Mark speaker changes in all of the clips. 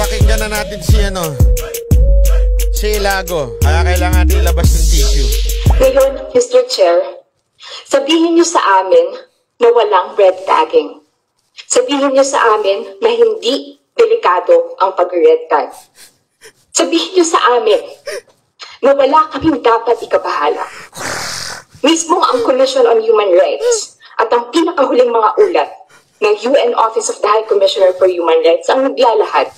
Speaker 1: pakinggan na natin si Ilago. Kaya kailangan natin ilabas ng tissue.
Speaker 2: Ngayon, Mr. Chair, sabihin niyo sa amin na walang red tagging. Sabihin niyo sa amin na hindi delikado ang pag-red tag. Sabihin niyo sa amin na wala kaming dapat ikabahala. Mismo ang Commission on Human Rights at ang pinakahuling mga ulat ng UN Office of the High Commissioner for Human Rights ang naglalahad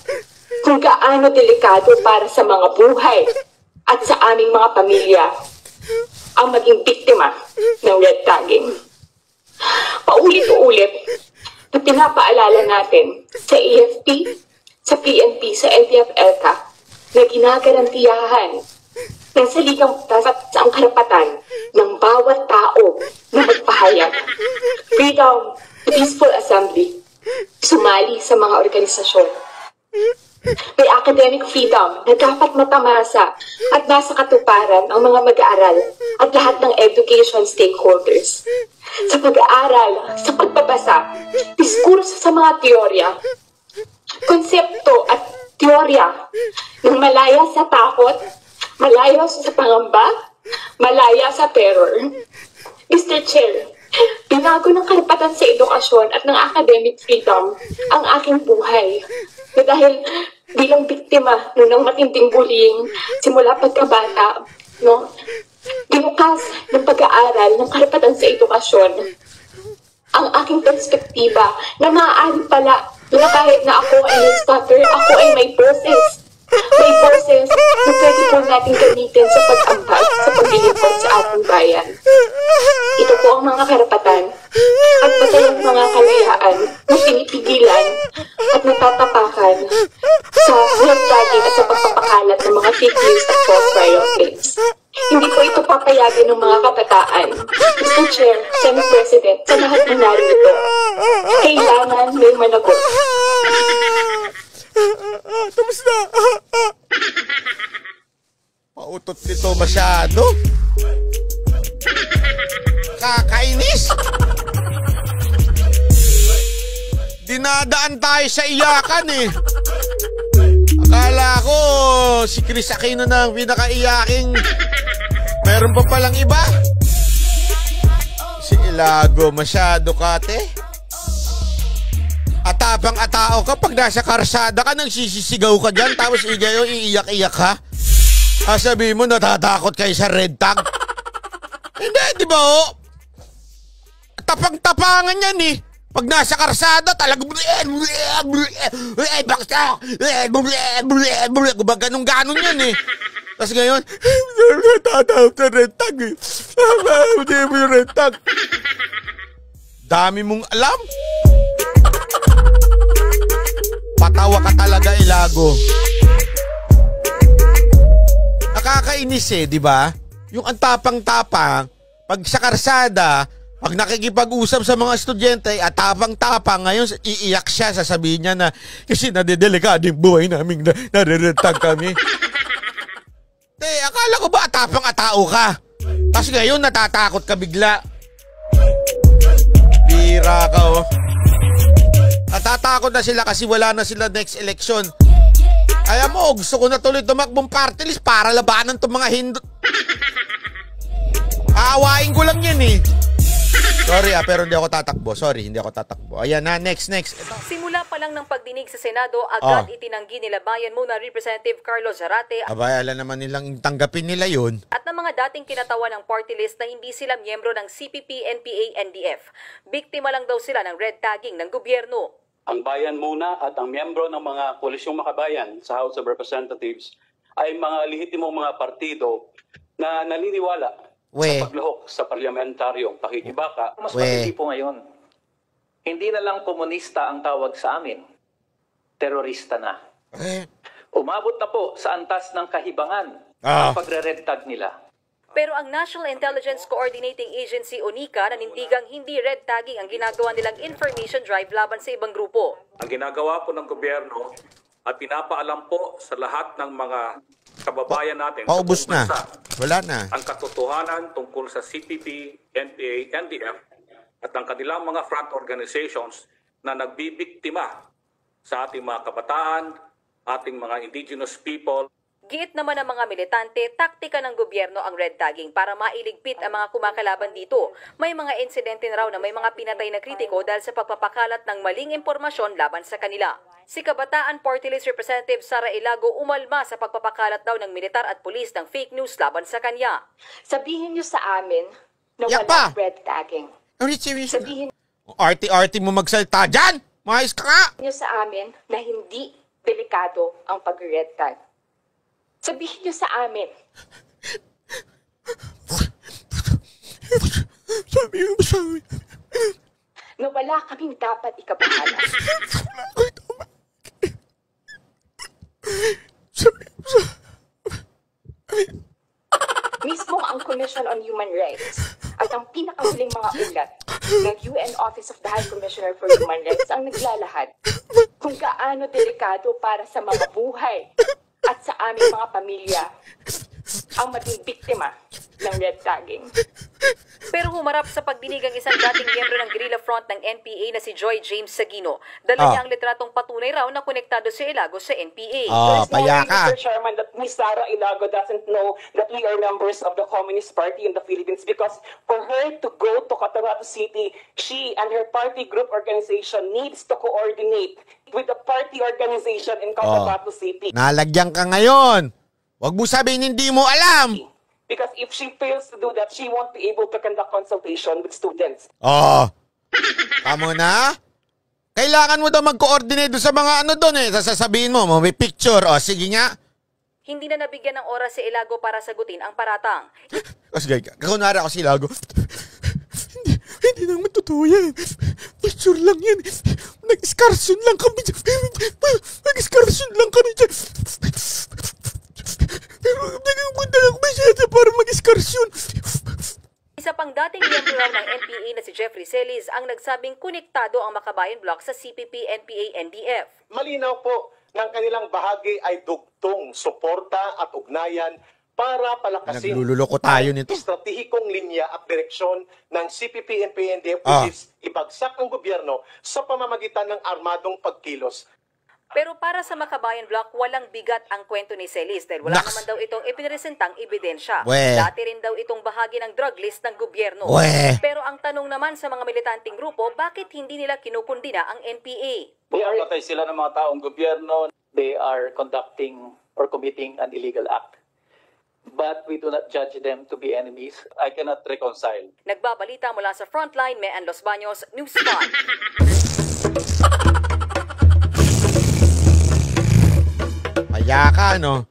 Speaker 2: kung gaano delikado para sa mga buhay at sa aming mga pamilya ang maging biktima ng red tagging. Paulit-ulit na pinapaalala natin sa AFP, sa PNP, sa NTF-ELCA na ginagarantiyahan ng saligang dapat sa ang karapatan ng bawat tao na magpahayag. Freedom to peaceful assembly, sumali sa mga organisasyon. May academic freedom na dapat matamasa at nasa katuparan ang mga mag-aaral at lahat ng education stakeholders. Sa pag-aaral, sa pagbabasa, diskurso sa mga teorya, konsepto at teorya ng malaya sa takot, malaya sa pangamba, malaya sa terror. Mr. Chair, binago ng karapatan sa edukasyon at ng academic freedom ang aking buhay. Na dahil bilang biktima ng matinding bullying simula pagkabata, binukas ng pag-aaral ng karapatan sa edukasyon ang aking perspektiba na maaari pala na kahit na ako ay stutter, ako ay may boses. May boses na pwede po natin gamitin sa pag-ambag, sa paglilingkod sa ating bayan. Ito po ang mga karapatan at matayang mga kalayaan na pinipigilan at natatapakan sa red tagging at sa pagpapakalat ng mga fake news at false viral claims. Hindi po ito papayagin ng mga kabataan. Mr. Chair, Senate President, sa lahat ng narito, kailangan may managot.
Speaker 1: Tapos na. Pautot nito masyado. Kakainis. Dinadaan tayo sa iyakan eh. Akala ko si Chris Aquino na ang pinakaiyaking. Meron pa palang iba. Si Ilago masyado kate. Atapang-atao ka pag nasa karsada ka nang sisisigaw ka dyan tapos iiyak-iyak ka. Sabihin mo natatakot kayo sa red tag. Hindi, di ba oh? Tapang-tapangan yan eh. Pag nasa karsada talagang ganun-ganon yan eh. Tapos ngayon, natatakot sa red tag eh. Hindi mo yung red tag. Dami mong alam. Patawa ka talaga, Ilago. Nakakainis eh, di ba? Yung antapang-tapang, pag sa karsada, pag nakikipag-usap sa mga estudyante, at tapang-tapang, ngayon iiyak siya, sasabihin niya na, kasi nadedelikado yung buhay namin, nare-red-tag kami. Akala ko ba atapang-atao ka? Tapos ngayon natatakot ka bigla. Bira ka oh. Natatakot na sila kasi wala na sila next election. Kaya mo, gusto ko na tuloy tumakbong party list para labanan itong mga Hindut. Aawain ko lang yan eh. Sorry pero hindi ako tatakbo. Sorry, hindi ako tatakbo. Ayan na, next.
Speaker 3: Simula pa lang ng pagdinig sa Senado, agad itinanggi nila bayan muna Representative Carlos Zarate.
Speaker 1: Abay, alam naman nilang tanggapin nila yun.
Speaker 3: At ng mga dating kinatawa ng party list na hindi sila miyembro ng CPP, NPA, NDF. Biktima lang daw sila ng red tagging ng gobyerno.
Speaker 4: Ang bayan muna at ang miyembro ng mga Koalisyong Makabayan sa House of Representatives ay mga lehitimong mga partido na naniniwala sa paglahok sa parlamentaryong pakikibaka.
Speaker 5: Mas matindi po ngayon. Hindi na lang komunista ang tawag sa amin. Terorista na. Umabot na po sa antas ng kahibangan ang pagre-red tag nila.
Speaker 3: Pero ang National Intelligence Coordinating Agency o NICA nanindigang hindi red tagging ang ginagawa nilang information drive laban sa ibang grupo.
Speaker 6: Ang ginagawa po ng gobyerno at pinapaalam po sa lahat ng mga kababayan natin
Speaker 1: Paubos na. Wala na.
Speaker 6: Ang katotohanan tungkol sa CPP, NPA, NDF at ang kanilang mga front organizations na nagbibiktima sa ating mga kabataan, ating mga indigenous people.
Speaker 3: Giit naman ng mga militante, taktika ng gobyerno ang red tagging para mailigpit ang mga kumakalaban dito. May mga insidente na raw na may mga pinatay na kritiko dahil sa pagpapakalat ng maling impormasyon laban sa kanila. Si Kabataan Party List Representative Sara Ilago umalma sa pagpapakalat daw ng militar at pulis ng fake news laban sa kanya.
Speaker 2: Sabihin niyo sa amin na
Speaker 1: Yakpa!
Speaker 2: walang red tagging. Sabihin
Speaker 1: Arty-arty mo magsalita dyan! Mahis ka nga!
Speaker 2: niyo sa amin na hindi delikado ang pag-red tag. Sabihin niyo sa amin
Speaker 1: Sabi mo sa amin.
Speaker 2: na wala kaming dapat ikabahala.
Speaker 1: Sabi mo sa
Speaker 2: Mismo ang Commission on Human Rights at ang pinakahuling mga ulat ng UN Office of the High Commissioner for Human Rights ang naglalahad kung gaano delikado para sa mga buhay at sa aming mga pamilya ang maging biktima ng red tagging.
Speaker 3: Pero humarap sa pagdinig ang isang dating miyembro ng guerrilla front ng NPA na si Joy James Sagino. Dala niya ang litratong patunay raw na konektado si Ilago sa NPA.
Speaker 1: Payaka.
Speaker 7: Mr. Chairman, that Ms. Sara Ilago doesn't know that we are members of the Communist Party in the Philippines because for her to go to Cotabato City, she and her party group organization needs to coordinate with the party organization in Cotabato City.
Speaker 1: Nalagyan ka ngayon. Huwag mo sabihin hindi mo alam.
Speaker 7: Because if she fails to do that, she won't be able to conduct consultation with students.
Speaker 1: Tama na? Kailangan mo daw mag-coordinate doon sa mga ano doon eh. Sasabihin mo, may picture. Sige nga.
Speaker 3: Hindi na nabigyan ng oras si Ilago para sagutin ang paratang.
Speaker 1: Kasi kunwari ako si Ilago. Hindi naman totoo yan. Picture lang yan. Nag-excursion lang kami dyan. Nag-excursion lang kami dyan. Pero nagpunta lang masyado para mag-excursion.
Speaker 3: Isa pang dating miyembro raw ng NPA na si Jeffrey Celis ang nagsabing konektado ang Makabayan Bloc sa CPP, NPA, NDF.
Speaker 8: Malinaw po ng kanilang bahagi ay dugtong, suporta at ugnayan para palakasin
Speaker 1: Naglululoko tayo nito.
Speaker 8: Estratehikong linya at direksyon ng CPP, NPA, NDF which is ibagsak ang gobyerno sa pamamagitan ng armadong pagkilos.
Speaker 3: Pero para sa Makabayan Bloc, walang bigat ang kwento ni Celis dahil wala naman daw itong ipinresentang ebidensya. Dati rin daw itong bahagi ng drug list ng gobyerno. Pero ang tanong naman sa mga militanteng grupo, bakit hindi nila kinukundina ang NPA?
Speaker 5: Patay sila ng mga taong gobyerno. They are conducting or committing an illegal act. But we do not judge them to be enemies. I cannot reconcile.
Speaker 3: Nagbabalita mula sa Frontline, Mean Los Baños, News 5.
Speaker 1: Payaka, no?